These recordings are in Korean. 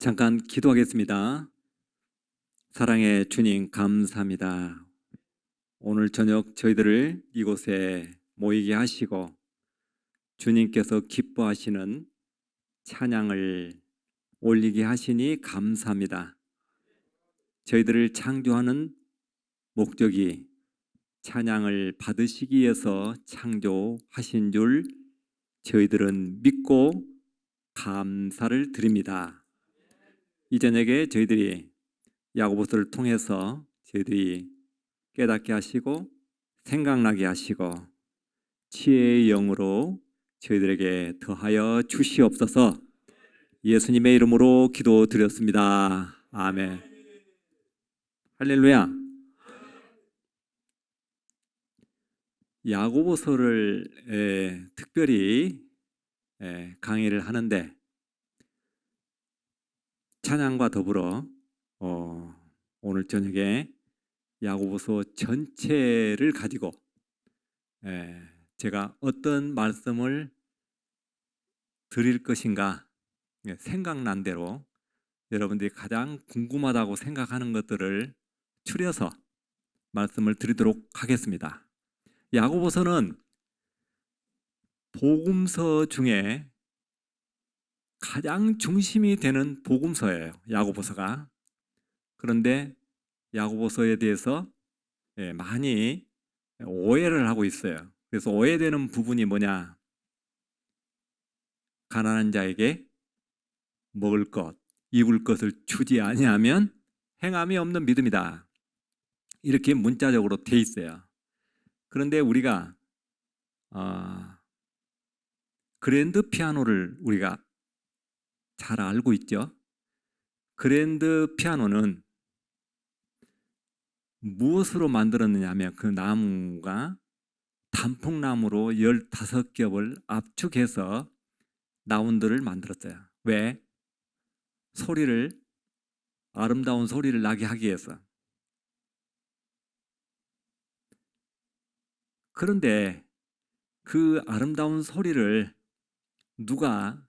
잠깐 기도하겠습니다. 사랑의 주님, 감사합니다. 오늘 저녁 저희들을 이곳에 모이게 하시고 주님께서 기뻐하시는 찬양을 올리게 하시니 감사합니다. 저희들을 창조하는 목적이 찬양을 받으시기 위해서 창조하신 줄 저희들은 믿고 감사를 드립니다. 이 저녁에 저희들이 야고보서를 통해서 저희들이 깨닫게 하시고 생각나게 하시고 지혜의 영으로 저희들에게 더하여 주시옵소서. 예수님의 이름으로 기도드렸습니다. 아멘. 할렐루야. 야고보서를 특별히 강의를 하는데 찬양과 더불어 오늘 저녁에 야고보서 전체를 가지고 제가 어떤 말씀을 드릴 것인가 생각난 대로 여러분들이 가장 궁금하다고 생각하는 것들을 추려서 말씀을 드리도록 하겠습니다. 야고보서는 복음서 중에 가장 중심이 되는 복음서예요. 야고보서가. 그런데 야고보서에 대해서 많이 오해를 하고 있어요. 그래서 오해되는 부분이 뭐냐? 가난한 자에게 먹을 것, 입을 것을 주지 아니하면 행함이 없는 믿음이다. 이렇게 문자적으로 돼 있어요. 그런데 우리가 그랜드 피아노를 우리가 잘 알고 있죠. 그랜드 피아노는 무엇으로 만들었느냐 하면 그 나무가 단풍나무로 15겹을 압축해서 라운드를 만들었어요. 왜? 아름다운 소리를 나게 하기 위해서. 그런데 그 아름다운 소리를 누가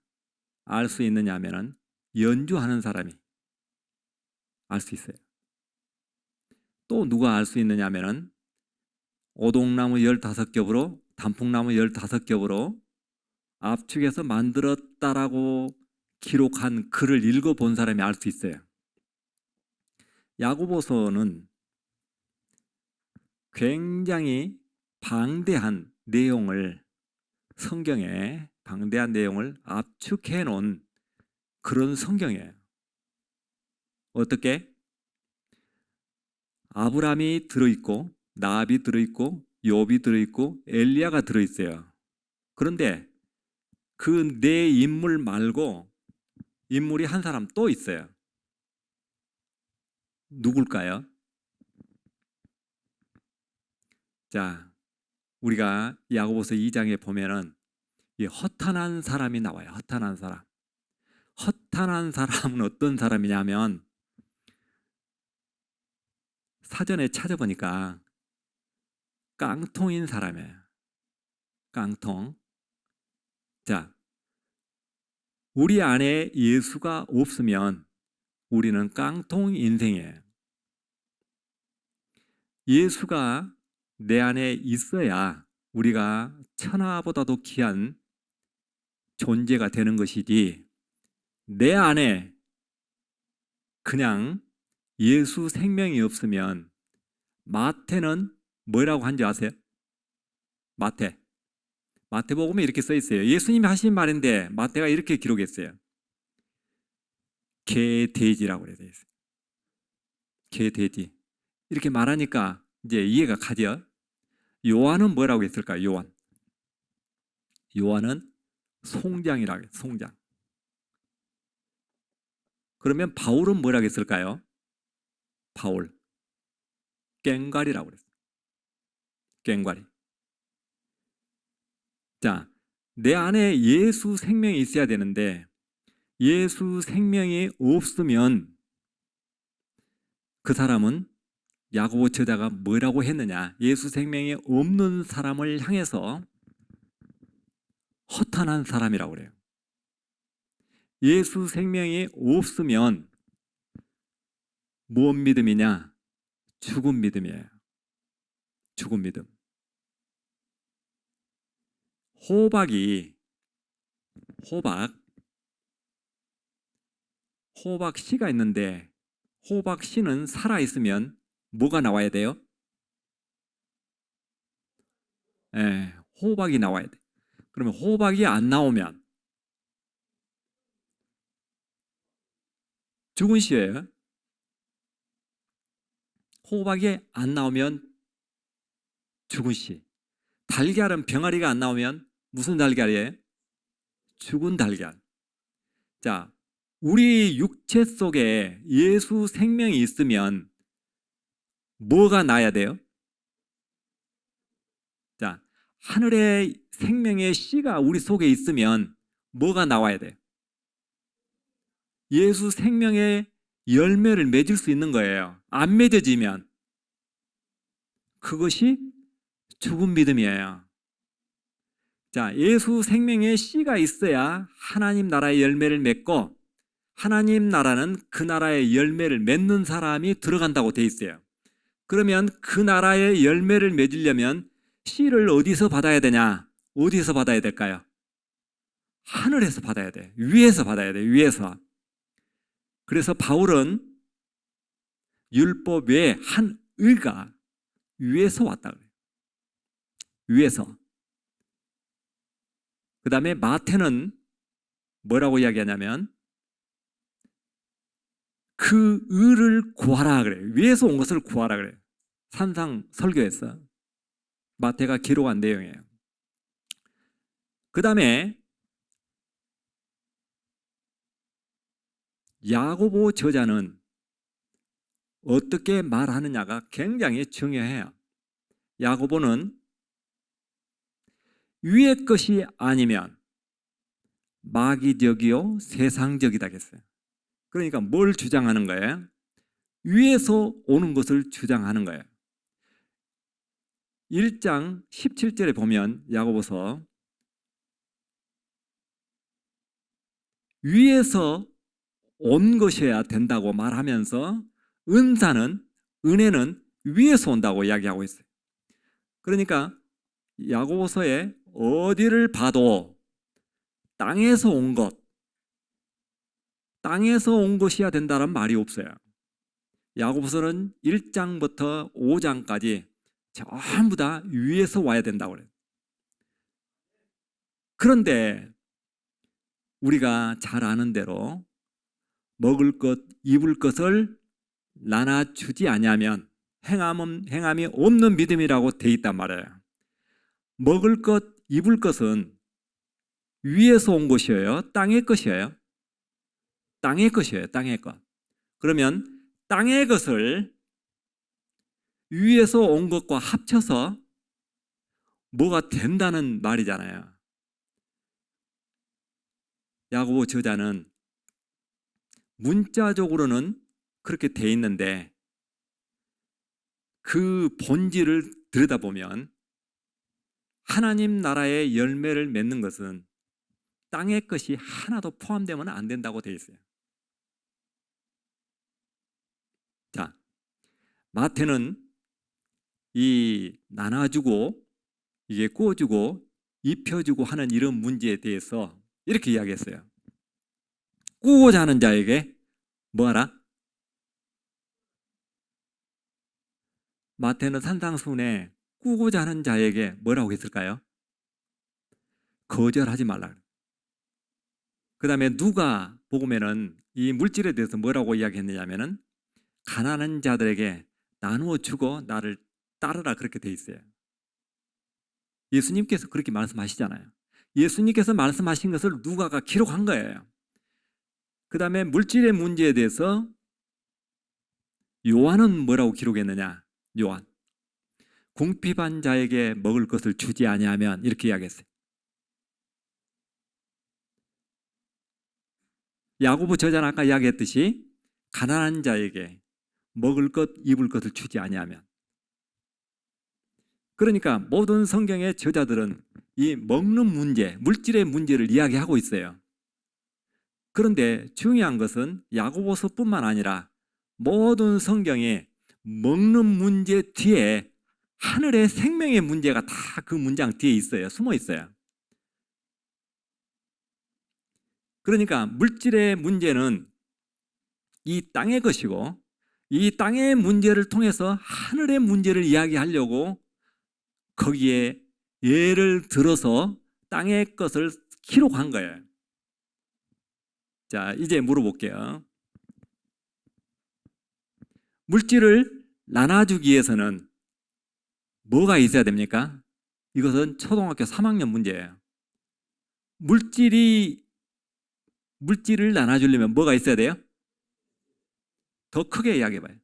알 수 있느냐 하면 연주하는 사람이 알 수 있어요. 또 누가 알 수 있느냐 하면 오동나무 15겹으로 단풍나무 15겹으로 압축해서 만들었다라고 기록한 글을 읽어본 사람이 알 수 있어요. 야고보서는 굉장히 방대한 내용을 성경에 방대한 내용을 압축해 놓은 그런 성경이에요. 어떻게? 아브라함이 들어있고 나압이 들어있고 욥이 들어있고 엘리야가 들어있어요. 그런데 그 네 인물 말고 인물이 한 사람 또 있어요. 누굴까요? 자, 우리가 야고보서 2장에 보면은 이 허탄한 사람이 나와요. 허탄한 사람. 허탄한 사람은 어떤 사람이냐면 사전에 찾아보니까 깡통인 사람이에요. 깡통. 자, 우리 안에 예수가 없으면 우리는 깡통 인생이에요. 예수가 내 안에 있어야 우리가 천하보다도 귀한 존재가 되는 것이지, 내 안에 그냥 예수 생명이 없으면, 마태는 뭐라고 한지 아세요? 마태복음에 이렇게 써 있어요. 예수님이 하신 말인데 마태가 이렇게 기록했어요. 개돼지라고 그래야 돼요. 개돼지. 이렇게 말하니까 이제 이해가 가죠. 요한은 뭐라고 했을까요? 요한은 송장이라고 해요. 송장. 그러면 바울은 뭐라고 했을까요? 바울. 꽹과리라고 그랬어요. 꽹과리. 자, 내 안에 예수 생명이 있어야 되는데 예수 생명이 없으면 그 사람은, 야고보 저자가 뭐라고 했느냐? 예수 생명이 없는 사람을 향해서 허탄한 사람이라고 그래요. 예수 생명이 없으면 뭔 믿음이냐? 죽은 믿음이에요. 죽은 믿음. 호박 씨가 있는데 호박 씨는 살아있으면 뭐가 나와야 돼요? 호박이 나와야 돼. 그러면 호박이 안 나오면 죽은 씨예요. 호박이 안 나오면 죽은 씨. 달걀은 병아리가 안 나오면 무슨 달걀이에요? 죽은 달걀. 자, 우리 육체 속에 예수 생명이 있으면 뭐가 나야 돼요? 자, 하늘의 생명의 씨가 우리 속에 있으면 뭐가 나와야 돼요? 예수 생명의 열매를 맺을 수 있는 거예요. 안 맺어지면 그것이 죽은 믿음이에요. 자, 예수 생명의 씨가 있어야 하나님 나라의 열매를 맺고 하나님 나라는 그 나라의 열매를 맺는 사람이 들어간다고 돼 있어요. 그러면 그 나라의 열매를 맺으려면 씨를 어디서 받아야 되냐? 어디서 받아야 될까요? 하늘에서 받아야 돼. 위에서 받아야 돼. 위에서. 그래서 바울은 율법 외에 한 의가 위에서 왔다 그래요. 위에서. 그 다음에 마태는 뭐라고 이야기하냐면 그 의를 구하라 그래요. 위에서 온 것을 구하라 그래요. 산상 설교에서 마태가 기록한 내용이에요. 그 다음에 야고보 저자는 어떻게 말하느냐가 굉장히 중요해요. 야고보는 위의 것이 아니면 마귀적이요 세상적이다 했어요. 그러니까 뭘 주장하는 거예요? 위에서 오는 것을 주장하는 거예요. 1장 17절에 보면 야고보서 위에서 온 것이어야 된다고 말하면서 은혜는 위에서 온다고 이야기하고 있어요. 그러니까 야고보서에 어디를 봐도 땅에서 온 것이어야 된다는 말이 없어요. 야고보서는 1장부터 5장까지 전부 다 위에서 와야 된다고 그래요. 그런데 우리가 잘 아는 대로 먹을 것, 입을 것을 나눠주지 아니하면 행함이 없는 믿음이라고 돼 있단 말이에요. 먹을 것, 입을 것은 위에서 온 것이에요? 땅의 것이에요? 땅의 것이에요. 땅의 것. 그러면 땅의 것을 위에서 온 것과 합쳐서 뭐가 된다는 말이잖아요. 야고보 저자는 문자적으로는 그렇게 돼 있는데 그 본질을 들여다보면 하나님 나라의 열매를 맺는 것은 땅의 것이 하나도 포함되면 안 된다고 돼 있어요. 자, 마태는 이 나눠주고 이게 구워주고 입혀주고 하는 이런 문제에 대해서 이렇게 이야기했어요. 꾸고자 하는 자에게 뭐하라? 마태는 산상수훈에 꾸고자 하는 자에게 뭐라고 했을까요? 거절하지 말라. 그 다음에 누가 복음에는 이 물질에 대해서 뭐라고 이야기했느냐면은 가난한 자들에게 나누어 주고 나를 따르라 그렇게 돼 있어요. 예수님께서 그렇게 말씀하시잖아요. 예수님께서 말씀하신 것을 누가가 기록한 거예요. 그 다음에 물질의 문제에 대해서 요한은 뭐라고 기록했느냐? 요한 궁핍한 자에게 먹을 것을 주지 아니하면 이렇게 이야기했어요. 야고보 저자는 아까 이야기했듯이 가난한 자에게 먹을 것, 입을 것을 주지 아니하면. 그러니까 모든 성경의 저자들은 이 먹는 문제, 물질의 문제를 이야기하고 있어요. 그런데 중요한 것은 야고보서뿐만 아니라 모든 성경에 먹는 문제 뒤에 하늘의 생명의 문제가 다 그 문장 뒤에 있어요. 숨어 있어요. 그러니까 물질의 문제는 이 땅의 것이고, 이 땅의 문제를 통해서 하늘의 문제를 이야기하려고 거기에 예를 들어서 땅의 것을 기록한 거예요. 자, 이제 물어볼게요. 물질을 나눠주기 위해서는 뭐가 있어야 됩니까? 이것은 초등학교 3학년 문제예요. 물질을 나눠주려면 뭐가 있어야 돼요? 더 크게 이야기해봐요.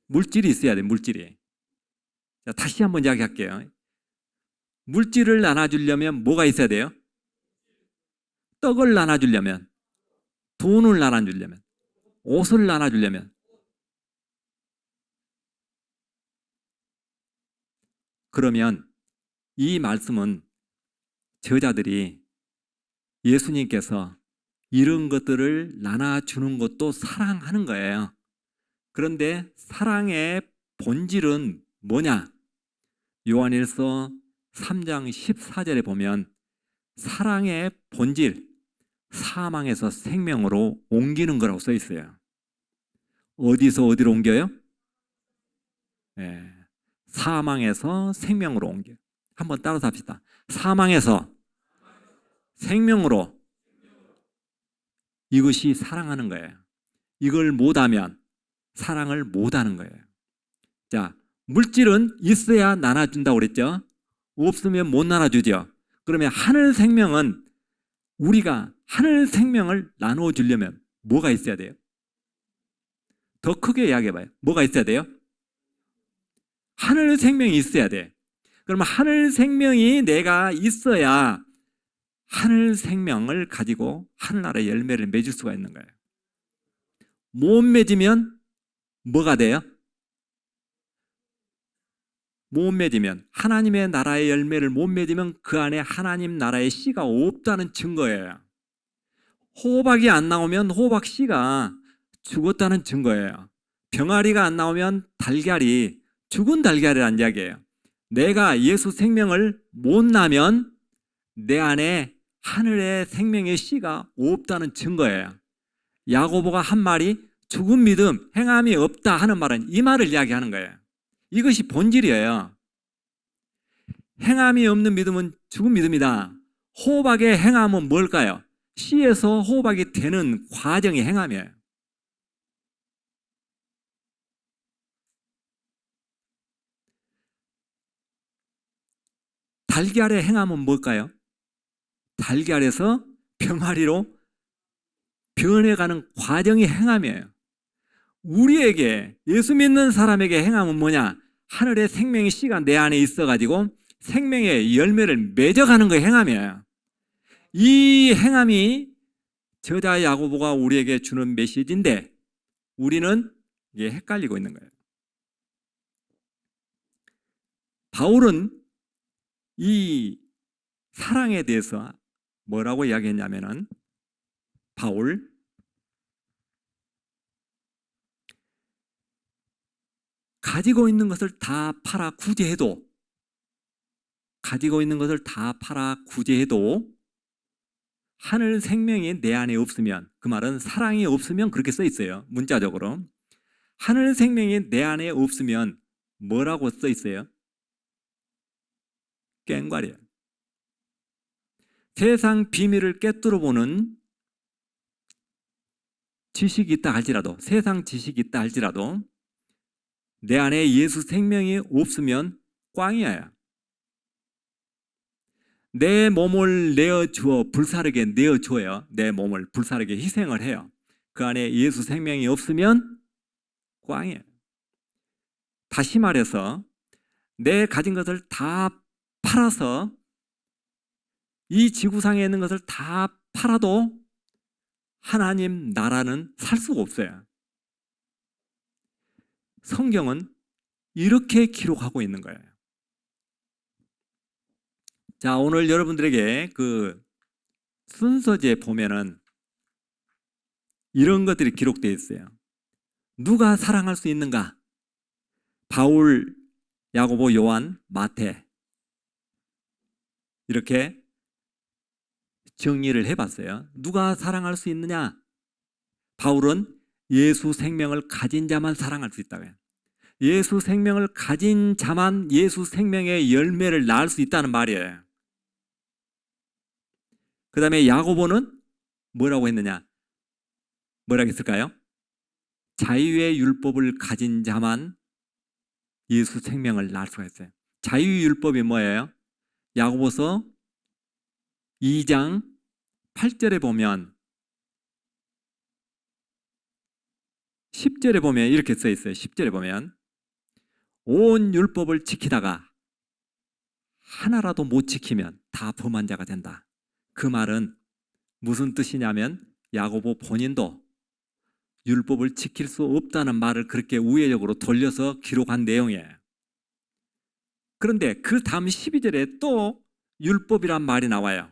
물질이 있어야 돼요. 물질이. 자, 다시 한번 이야기할게요. 물질을 나눠주려면 뭐가 있어야 돼요? 떡을 나눠주려면, 돈을 나눠주려면, 옷을 나눠주려면. 그러면 이 말씀은 저자들이 예수님께서 이런 것들을 나눠주는 것도 사랑하는 거예요. 그런데 사랑의 본질은 뭐냐? 요한일서 3장 14절에 보면 사랑의 본질, 사망에서 생명으로 옮기는 거라고 써 있어요. 어디서 어디로 옮겨요? 네. 사망에서 생명으로 옮겨요. 한번 따라서 합시다. 사망에서 생명으로. 이것이 사랑하는 거예요. 이걸 못하면 사랑을 못하는 거예요. 자, 물질은 있어야 나눠준다고 그랬죠? 없으면 못 나눠주죠. 그러면 하늘 생명은 우리가 하늘 생명을 나눠주려면 뭐가 있어야 돼요? 더 크게 이야기해봐요. 뭐가 있어야 돼요? 하늘 생명이 있어야 돼. 그러면 하늘 생명이 내가 있어야 하늘 생명을 가지고 하늘나라의 열매를 맺을 수가 있는 거예요. 못 맺으면 뭐가 돼요? 못 맺으면, 하나님의 나라의 열매를 못 맺으면 그 안에 하나님 나라의 씨가 없다는 증거예요. 호박이 안 나오면 호박 씨가 죽었다는 증거예요. 병아리가 안 나오면 달걀이, 죽은 달걀이라는 이야기예요. 내가 예수 생명을 못 나면 내 안에 하늘의 생명의 씨가 없다는 증거예요. 야고보가 한 말이 죽은 믿음, 행함이 없다 하는 말은 이 말을 이야기하는 거예요. 이것이 본질이에요. 행함이 없는 믿음은 죽은 믿음이다. 호박의 행함은 뭘까요? 씨에서 호박이 되는 과정이 행함이에요. 달걀의 행함은 뭘까요? 달걀에서 병아리로 변해가는 과정이 행함이에요. 우리에게, 예수 믿는 사람에게 행함은 뭐냐? 하늘의 생명의 씨가 내 안에 있어가지고 생명의 열매를 맺어가는 거 행함이에요. 이 행함이 저자 야고보가 우리에게 주는 메시지인데 우리는 이게 헷갈리고 있는 거예요. 바울은 이 사랑에 대해서 뭐라고 이야기했냐면은, 바울 가지고 있는 것을 다 팔아 구제해도, 가지고 있는 것을 다 팔아 구제해도 하늘 생명이 내 안에 없으면, 그 말은 사랑이 없으면 그렇게 써 있어요. 문자적으로. 하늘 생명이 내 안에 없으면 뭐라고 써 있어요? 꽹과리예요. 세상 비밀을 꿰뚫어 보는 지식이 있다 할지라도, 세상 지식이 있다 할지라도 내 안에 예수 생명이 없으면 꽝이에요. 내 몸을 내어주어 불사르게 내어줘요. 내 몸을 불사르게 희생을 해요. 그 안에 예수 생명이 없으면 꽝이에요. 다시 말해서 내 가진 것을 다 팔아서, 이 지구상에 있는 것을 다 팔아도 하나님 나라는 살 수가 없어요. 성경은 이렇게 기록하고 있는 거예요. 자, 오늘 여러분들에게 그 순서지에 보면은 이런 것들이 기록되어 있어요. 누가 사랑할 수 있는가? 바울, 야고보, 요한, 마태 이렇게 정리를 해봤어요. 누가 사랑할 수 있느냐? 바울은 예수 생명을 가진 자만 사랑할 수 있다고 해요. 예수 생명을 가진 자만 예수 생명의 열매를 낳을 수 있다는 말이에요. 그 다음에 야고보는 뭐라고 했느냐? 뭐라고 했을까요? 자유의 율법을 가진 자만 예수 생명을 낳을 수가 있어요. 자유의 율법이 뭐예요? 야고보서 2장 8절에 보면 10절에 보면 이렇게 써 있어요. 10절에 보면 온 율법을 지키다가 하나라도 못 지키면 다 범한 자가 된다. 그 말은 무슨 뜻이냐면 야고보 본인도 율법을 지킬 수 없다는 말을 그렇게 우회적으로 돌려서 기록한 내용이에요. 그런데 그 다음 12절에 또 율법이란 말이 나와요.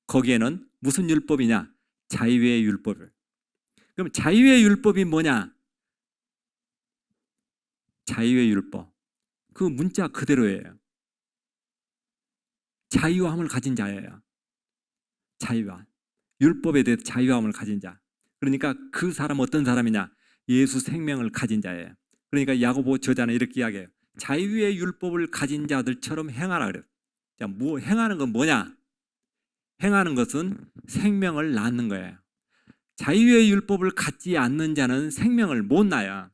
거기에는 무슨 율법이냐? 자유의 율법을. 그럼 자유의 율법이 뭐냐? 자유의 율법. 그 문자 그대로예요. 자유함을 가진 자예요. 자유함. 율법에 대해 자유함을 가진 자. 그러니까 그 사람 어떤 사람이냐? 예수 생명을 가진 자예요. 그러니까 야고보 저자는 이렇게 이야기해요. 자유의 율법을 가진 자들처럼 행하라 그래요. 자, 행하는 건 뭐냐? 행하는 것은 생명을 낳는 거예요. 자유의 율법을 갖지 않는 자는 생명을 못 낳아요.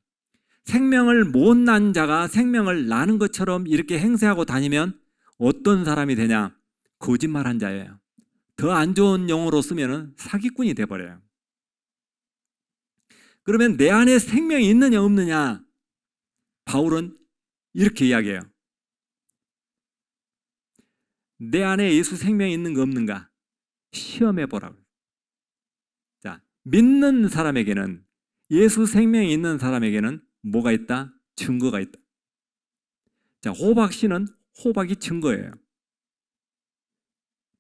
생명을 못 낳은 자가 생명을 낳는 것처럼 이렇게 행세하고 다니면 어떤 사람이 되냐? 거짓말한 자예요. 더 안 좋은 용어로 쓰면 사기꾼이 돼버려요. 그러면 내 안에 생명이 있느냐 없느냐? 바울은 이렇게 이야기해요. 내 안에 예수 생명이 있는 거 없는가? 시험해 보라고. 자, 믿는 사람에게는, 예수 생명이 있는 사람에게는 뭐가 있다? 증거가 있다. 자, 호박씨는 호박이 증거예요.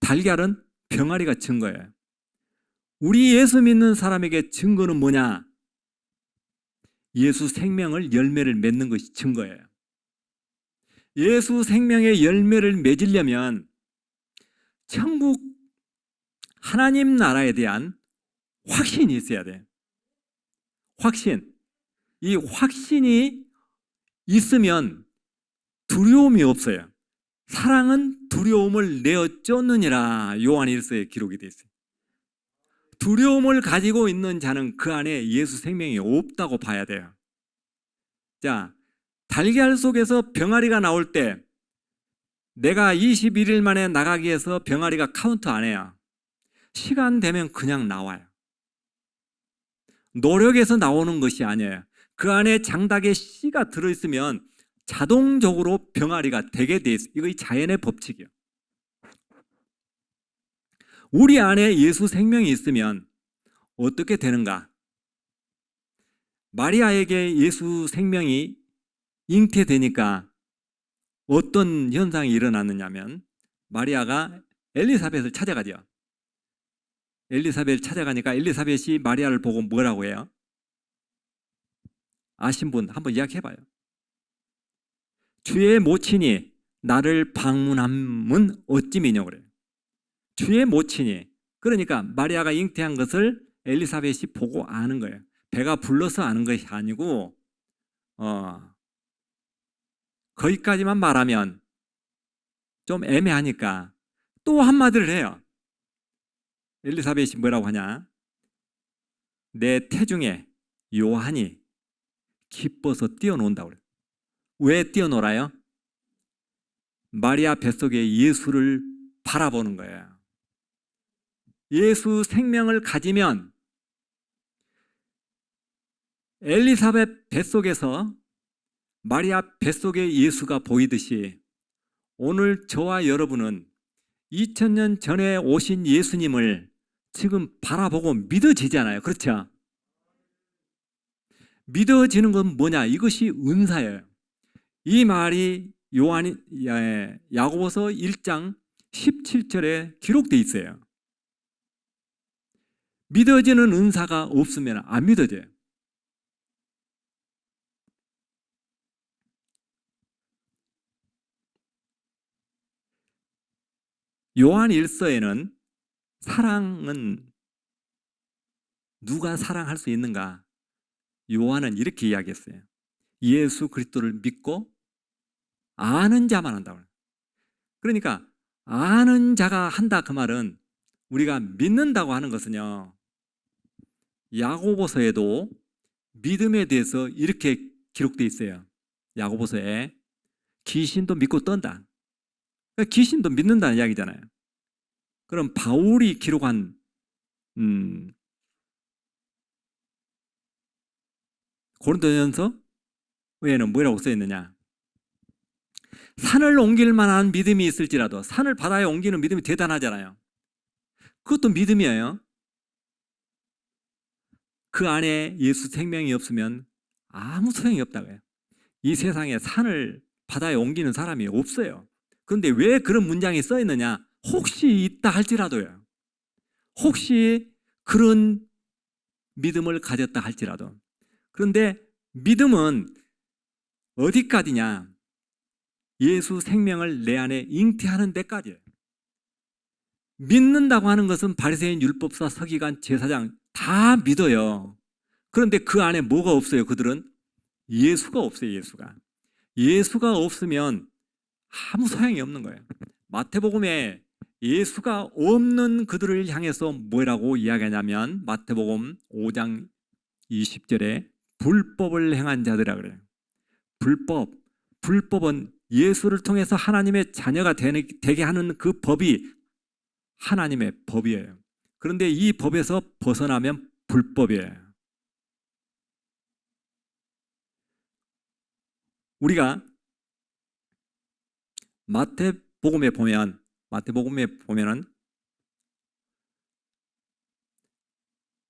달걀은 병아리가 증거예요. 우리 예수 믿는 사람에게 증거는 뭐냐? 예수 생명을 열매를 맺는 것이 증거예요. 예수 생명의 열매를 맺으려면 천국 하나님 나라에 대한 확신이 있어야 돼요. 확신. 이 확신이 있으면 두려움이 없어요. 사랑은 두려움을 내어 쫓느니라. 요한 1서에 기록이 되어 있어요. 두려움을 가지고 있는 자는 그 안에 예수 생명이 없다고 봐야 돼요. 자, 달걀 속에서 병아리가 나올 때 내가 21일 만에 나가기 위해서 병아리가 카운트 안 해요. 시간 되면 그냥 나와요. 노력해서 나오는 것이 아니에요. 그 안에 장닭에 씨가 들어있으면 자동적으로 병아리가 되게 돼 있어요. 이거 자연의 법칙이에요. 우리 안에 예수 생명이 있으면 어떻게 되는가? 마리아에게 예수 생명이 잉태되니까 어떤 현상이 일어났느냐면 마리아가 엘리사벳을 찾아가죠. 엘리사벳을 찾아가니까 엘리사벳이 마리아를 보고 뭐라고 해요? 아신 분 한번 이야기해봐요. 주의 모친이 나를 방문함은 어찌미뇨 그래요. 주의 모친이. 그러니까 마리아가 잉태한 것을 엘리사벳이 보고 아는 거예요. 배가 불러서 아는 것이 아니고 거기까지만 말하면 좀 애매하니까 또 한마디를 해요. 엘리사벳이 뭐라고 하냐? 내 태중에 요한이 기뻐서 뛰어논다고 그래요. 왜 뛰어놀아요? 마리아 뱃속에 예수를 바라보는 거예요. 예수 생명을 가지면 엘리사벳 뱃속에서 마리아 뱃속에 예수가 보이듯이 오늘 저와 여러분은 2000년 전에 오신 예수님을 지금 바라보고 믿어지잖아요. 그렇죠? 믿어지는 건 뭐냐? 이것이 은사예요. 이 말이 야고보서 1장 17절에 기록되어 있어요. 믿어지는 은사가 없으면 안 믿어져요. 요한 1서에는 사랑은 누가 사랑할 수 있는가? 요한은 이렇게 이야기했어요. 예수 그리스도를 믿고 아는 자만 한다고. 그러니까 아는 자가 한다 그 말은 우리가 믿는다고 하는 것은요. 야고보서에도 믿음에 대해서 이렇게 기록되어 있어요. 야고보서에 귀신도 믿고 떤다. 그러니까 귀신도 믿는다는 이야기잖아요. 그럼 바울이 기록한 고린도전서에는 뭐라고 써 있느냐? 산을 옮길 만한 믿음이 있을지라도 산을 바다에 옮기는 믿음이 대단하잖아요. 그것도 믿음이에요. 그 안에 예수 생명이 없으면 아무 소용이 없다고 해요. 이 세상에 산을 바다에 옮기는 사람이 없어요. 그런데 왜 그런 문장이 써 있느냐? 혹시 있다 할지라도요. 혹시 그런 믿음을 가졌다 할지라도. 그런데 믿음은 어디까지냐? 예수 생명을 내 안에 잉태하는 데까지예요. 믿는다고 하는 것은 바리새인, 율법사, 서기관, 제사장 다 믿어요. 그런데 그 안에 뭐가 없어요? 그들은 예수가 없어요. 예수가 없으면 아무 소용이 없는 거예요. 마태복음에 예수가 없는 그들을 향해서 뭐라고 이야기하냐면 마태복음 5장 20절에 불법을 행한 자들이라 그래요. 불법은 예수를 통해서 하나님의 자녀가 되게 하는 그 법이 하나님의 법이에요. 그런데 이 법에서 벗어나면 불법이에요. 우리가 마태복음에 보면은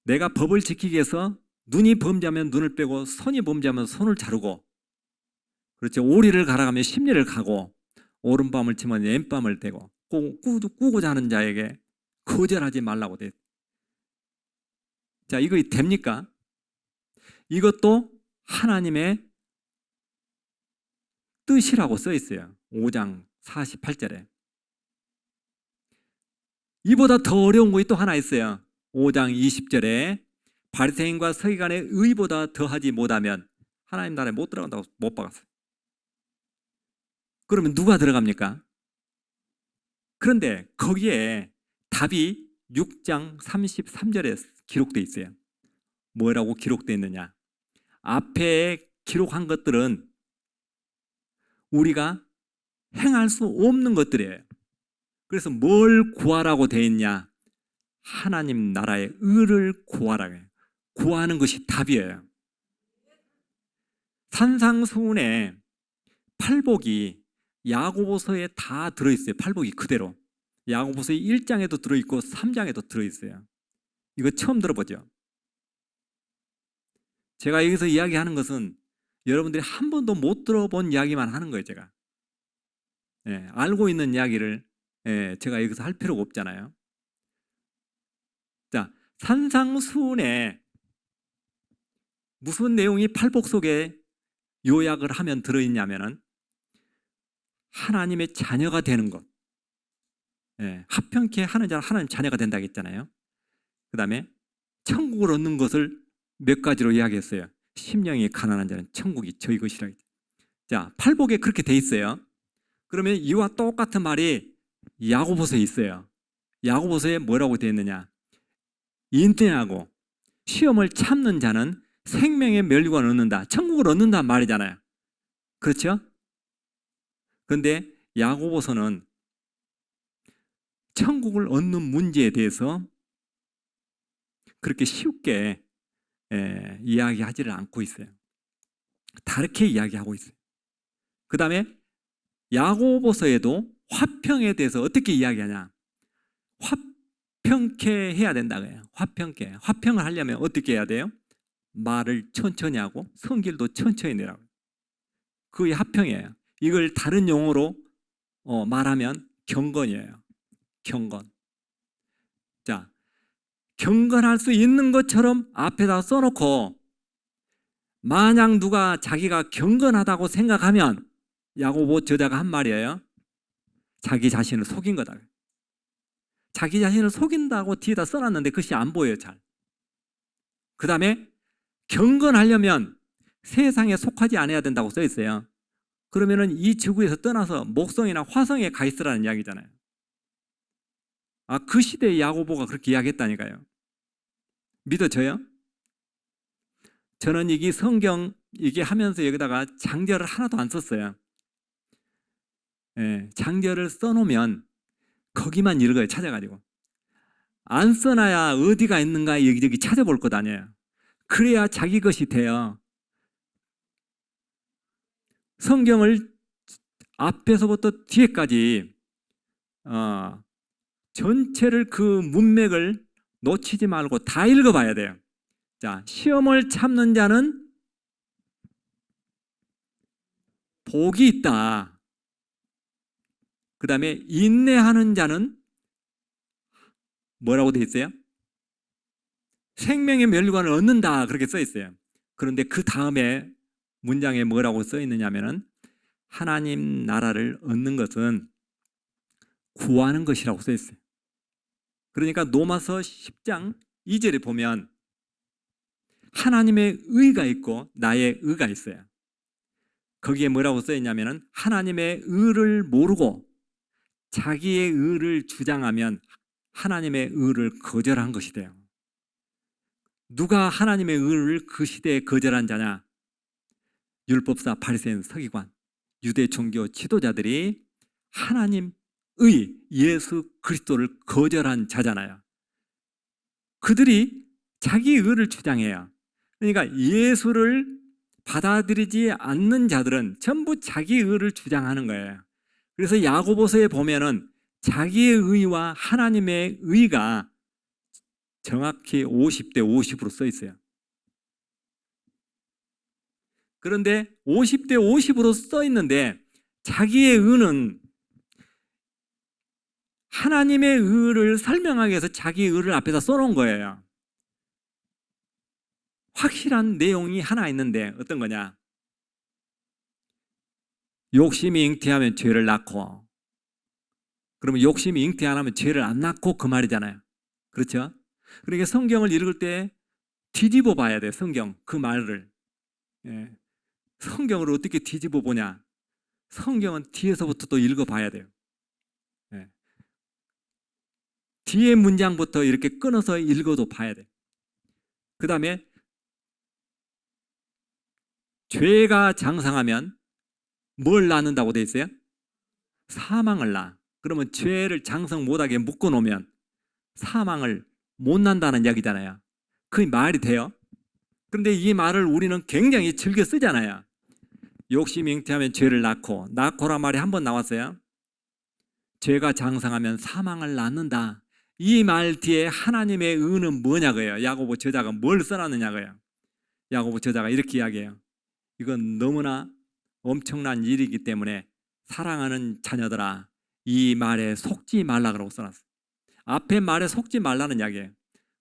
내가 법을 지키기 위해서 눈이 범죄하면 눈을 빼고 손이 범죄하면 손을 자르고, 그렇죠. 오리를 갈아가면 십리를 가고 오른밤을 치면 왼밤을 대고 꾸고자 하는 자에게 거절하지 말라고 돼. 자, 이거 됩니까? 이것도 하나님의 뜻이라고 써 있어요. 5장 48절에. 이보다 더 어려운 것이 또 하나 있어요. 5장 20절에 바리새인과 서기관의 의보다 더하지 못하면 하나님 나라에 못 들어간다고 못 박았어요. 그러면 누가 들어갑니까? 그런데 거기에 답이 6장 33절에 기록되어 있어요. 뭐라고 기록되어 있느냐? 앞에 기록한 것들은 우리가 행할 수 없는 것들이에요. 그래서 뭘 구하라고 되어 있냐? 하나님 나라의 의를 구하라고 해요. 구하는 것이 답이에요. 산상수훈에 팔복이 야고보서에 다 들어있어요. 팔복이 그대로. 야고보서 1장에도 들어있고 3장에도 들어있어요. 이거 처음 들어보죠? 제가 여기서 이야기하는 것은 여러분들이 한 번도 못 들어본 이야기만 하는 거예요. 제가 알고 있는 이야기를 제가 여기서 할 필요가 없잖아요. 자, 산상수훈에 무슨 내용이 팔복 속에 요약을 하면 들어있냐면은 하나님의 자녀가 되는 것, 합평케 하는 자는 하나님 자녀가 된다고 했잖아요. 그 다음에 천국을 얻는 것을 몇 가지로 이야기했어요. 심령이 가난한 자는 천국이 저희 것이라. 자, 팔복에 그렇게 돼 있어요. 그러면 이와 똑같은 말이 야고보서에 있어요. 야고보서에 뭐라고 되어 있느냐? 인내하고 시험을 참는 자는 생명의 멸류관을 얻는다. 천국을 얻는다 말이잖아요. 그렇죠? 그런데 야고보서는 천국을 얻는 문제에 대해서 그렇게 쉽게 이야기하지를 않고 있어요. 다르게 이야기하고 있어요. 그 다음에 야고보서에도 화평에 대해서 어떻게 이야기하냐? 화평케 해야 된다고 해요. 화평을 하려면 어떻게 해야 돼요? 말을 천천히 하고 성길도 천천히 내라고. 그게 화평이에요. 이걸 다른 용어로 말하면 경건이에요. 경건. 자, 경건할 수 있는 것처럼 앞에다 써놓고 만약 누가 자기가 경건하다고 생각하면 야고보 저자가 한 말이에요. 자기 자신을 속인 거다. 자기 자신을 속인다고 뒤에다 써놨는데 그것이 안 보여요, 잘. 그 다음에 경건하려면 세상에 속하지 않아야 된다고 써 있어요. 그러면은 이 지구에서 떠나서 목성이나 화성에 가 있으라는 이야기잖아요. 그 시대의 야고보가 그렇게 이야기했다니까요. 믿어져요? 저는 이게 성경 이게 하면서 여기다가 장절을 하나도 안 썼어요. 장절을 써놓으면 거기만 읽어요, 찾아가지고. 안 써놔야 어디가 있는가 여기저기 찾아볼 것 아니에요. 그래야 자기 것이 돼요. 성경을 앞에서부터 뒤에까지 전체를 그 문맥을 놓치지 말고 다 읽어봐야 돼요. 자, 시험을 참는 자는 복이 있다. 그 다음에 인내하는 자는 뭐라고 돼 있어요? 생명의 멸관을 얻는다. 그렇게 써 있어요. 그런데 그 다음에 문장에 뭐라고 써 있느냐면은 하나님 나라를 얻는 것은 구하는 것이라고 써 있어요. 그러니까 로마서 10장 2절에 보면 하나님의 의가 있고 나의 의가 있어요. 거기에 뭐라고 써 있냐면은 하나님의 의를 모르고 자기의 의를 주장하면 하나님의 의를 거절한 것이 돼요. 누가 하나님의 의를 그 시대에 거절한 자냐? 율법사, 바리새인, 서기관, 유대 종교 지도자들이 하나님의 예수 그리스도를 거절한 자잖아요. 그들이 자기 의를 주장해요. 그러니까 예수를 받아들이지 않는 자들은 전부 자기 의를 주장하는 거예요. 그래서 야고보서에 보면은 자기의 의와 하나님의 의가 정확히 50대 50으로 써 있어요. 그런데 50대 50으로 써 있는데 자기의 의는 하나님의 의를 설명하기 위해서 자기의 의를 앞에다 써놓은 거예요. 확실한 내용이 하나 있는데 어떤 거냐? 욕심이 잉태하면 죄를 낳고, 그러면 욕심이 잉태 안 하면 죄를 안 낳고 그 말이잖아요. 그렇죠? 그러니까 성경을 읽을 때 뒤집어 봐야 돼요. 성경 그 말을. 성경을 어떻게 뒤집어 보냐? 성경은 뒤에서부터 또 읽어 봐야 돼요. 뒤에 문장부터 이렇게 끊어서 읽어도 봐야 돼요. 그 다음에 죄가 장성하면 뭘 낳는다고 돼 있어요? 사망을 낳아. 그러면 죄를 장성 못하게 묶어놓으면 사망을 못 난다는 이야기잖아요. 그 말이 돼요? 그런데 이 말을 우리는 굉장히 즐겨 쓰잖아요. 욕심이 잉태하면 죄를 낳고란 말이 한 번 나왔어요. 죄가 장성하면 사망을 낳는다. 이 말 뒤에 하나님의 의는 뭐냐고요? 야고보 저자가 뭘 써놨느냐고요? 야고보 저자가 이렇게 이야기해요. 이건 너무나 엄청난 일이기 때문에 사랑하는 자녀들아, 이 말에 속지 말라 그러고 써놨어요. 앞에 말에 속지 말라는 이야기예요.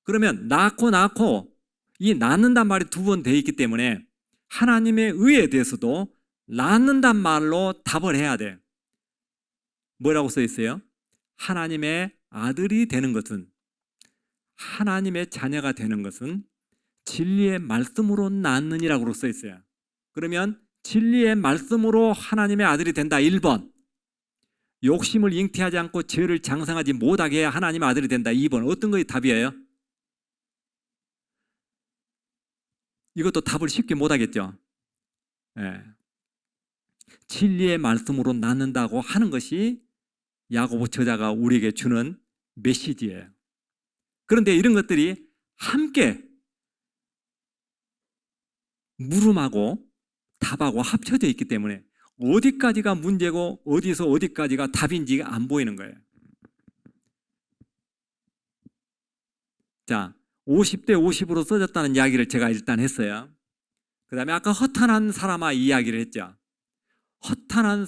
그러면 낳고 이 낳는단 말이 두 번 돼 있기 때문에 하나님의 의에 대해서도 낳는단 말로 답을 해야 돼요. 뭐라고 써 있어요? 하나님의 아들이 되는 것은, 하나님의 자녀가 되는 것은 진리의 말씀으로 낳느니라고 써 있어요. 그러면 진리의 말씀으로 하나님의 아들이 된다. 1번. 욕심을 잉태하지 않고 죄를 장성하지 못하게 해야 하나님의 아들이 된다. 2번. 어떤 것이 답이에요? 이것도 답을 쉽게 못하겠죠. 진리의 말씀으로 낳는다고 하는 것이 야고보 저자가 우리에게 주는 메시지예요. 그런데 이런 것들이 함께 물음하고 답하고 합쳐져 있기 때문에 어디까지가 문제고 어디서 어디까지가 답인지 안 보이는 거예요. 자, 50대 50으로 써졌다는 이야기를 제가 일단 했어요. 그 다음에 아까 허탄한 사람아 이야기를 했죠. 허탄한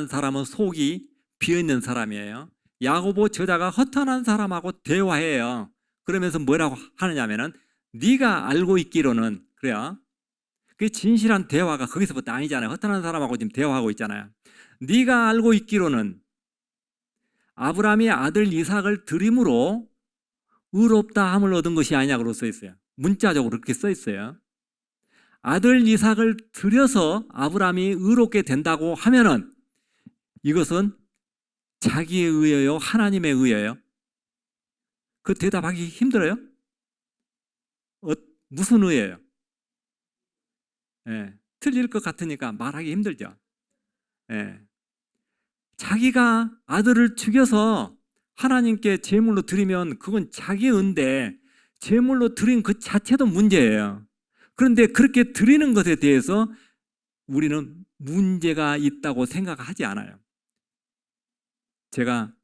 사람은 속이 비어있는 사람이에요. 야고보 저자가 허탄한 사람하고 대화해요. 그러면서 뭐라고 하느냐면은 네가 알고 있기로는 그래요. 그 진실한 대화가 거기서부터 아니잖아요. 허탄한 사람하고 지금 대화하고 있잖아요. 네가 알고 있기로는 아브라함이 아들 이삭을 드림으로 의롭다 함을 얻은 것이 아니냐고 써 있어요. 문자적으로 그렇게 써 있어요. 아들 이삭을 드려서 아브라함이 의롭게 된다고 하면은 이것은 자기에 의해요? 하나님에 의해요? 그 대답하기 힘들어요? 무슨 의해요? 예, 틀릴 것 같으니까 말하기 힘들죠. 예. 자기가 아들을 죽여서 하나님께 제물로 드리면 그건 자기 은데 제물로 드린 그 자체도 문제예요. 그런데 그렇게 드리는 것에 대해서 우리는 문제가 있다고 생각하지 않아요. 제가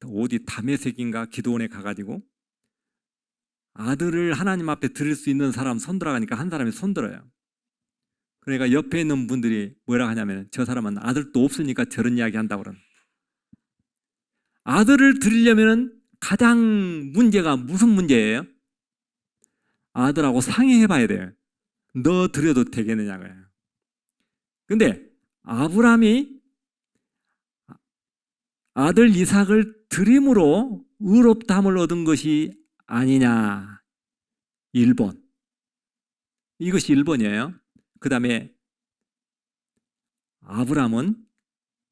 어디 다메섹인가 기도원에 가가지고 아들을 하나님 앞에 드릴 수 있는 사람 손들어 가니까 한 사람이 손들어요. 그러니까 옆에 있는 분들이 뭐라 하냐면 저 사람은 아들도 없으니까 저런 이야기 한다고 그러는. 아들을 드리려면 가장 문제가 무슨 문제예요? 아들하고 상의해 봐야 돼요. 너 드려도 되겠느냐고요. 근데 아브라함이 아들 이삭을 드림으로 의롭다함을 얻은 것이 아니냐. 1번. 이것이 1번이에요. 그 다음에 아브라함은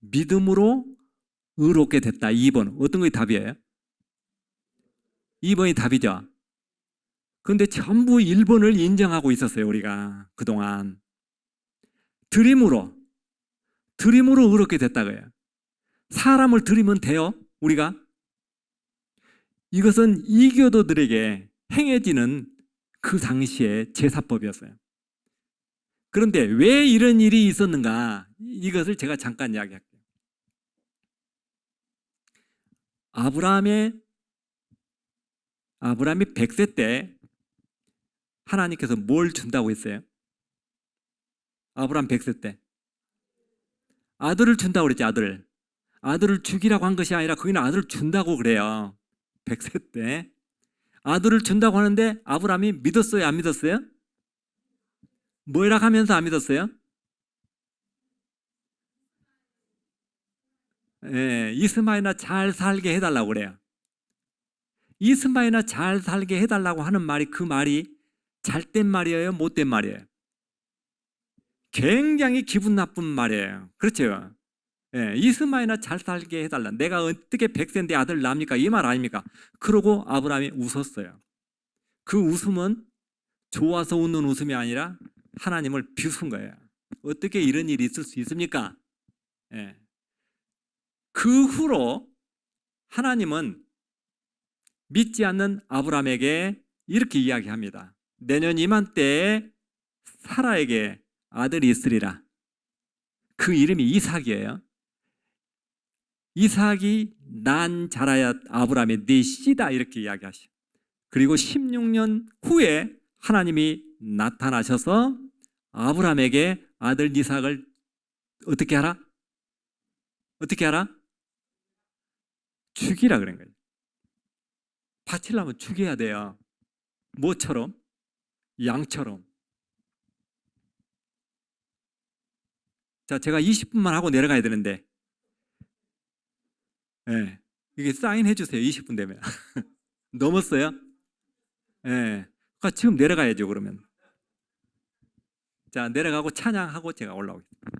믿음으로 의롭게 됐다. 2번. 어떤 것이 답이에요? 2번이 답이죠. 그런데 전부 1번을 인정하고 있었어요. 우리가 그동안. 드림으로 의롭게 됐다고요. 사람을 드리면 돼요. 우리가. 이것은 이교도들에게 행해지는 그 당시의 제사법이었어요. 그런데 왜 이런 일이 있었는가? 이것을 제가 잠깐 이야기할게요. 아브라함이 100세 때 하나님께서 뭘 준다고 했어요? 아브라함 100세 때 아들을 준다고 그랬지. 아들을 죽이라고 한 것이 아니라 거기는 아들을 준다고 그래요. 100세 때 아들을 준다고 하는데 아브라함이 믿었어요? 안 믿었어요? 뭐라 하면서 안 믿었어요? 예, 이스마엘이나 잘 살게 해달라고 그래요. 이스마엘이나 잘 살게 해달라고 하는 말이 그 말이 잘된 말이에요? 못된 말이에요? 굉장히 기분 나쁜 말이에요. 그렇죠? 예, 이스마엘이나 잘 살게 해달라. 내가 어떻게 100세인데 아들 낳습니까? 이 말 아닙니까? 그러고 아브라함이 웃었어요. 그 웃음은 좋아서 웃는 웃음이 아니라 하나님을 비웃은 거예요. 어떻게 이런 일이 있을 수 있습니까? 예. 그 후로 하나님은 믿지 않는 아브라함에게 이렇게 이야기합니다. 내년 이맘때에 사라에게 아들이 있으리라. 그 이름이 이삭이에요. 이삭이 난 자라야 아브라함의 네 씨다 이렇게 이야기하시죠. 그리고 16년 후에 하나님이 나타나셔서 아브라함에게 아들 이삭을 어떻게 하라? 어떻게 하라? 죽이라 그런 거예요. 바치려면 죽여야 돼요. 뭐처럼? 양처럼. 자, 제가 20분만 하고 내려가야 되는데, 네. 이게 사인해 주세요. 20분 되면. 넘었어요? 네. 그러니까 지금 내려가야죠, 그러면. 자, 내려가고 찬양하고 제가 올라오겠습니다.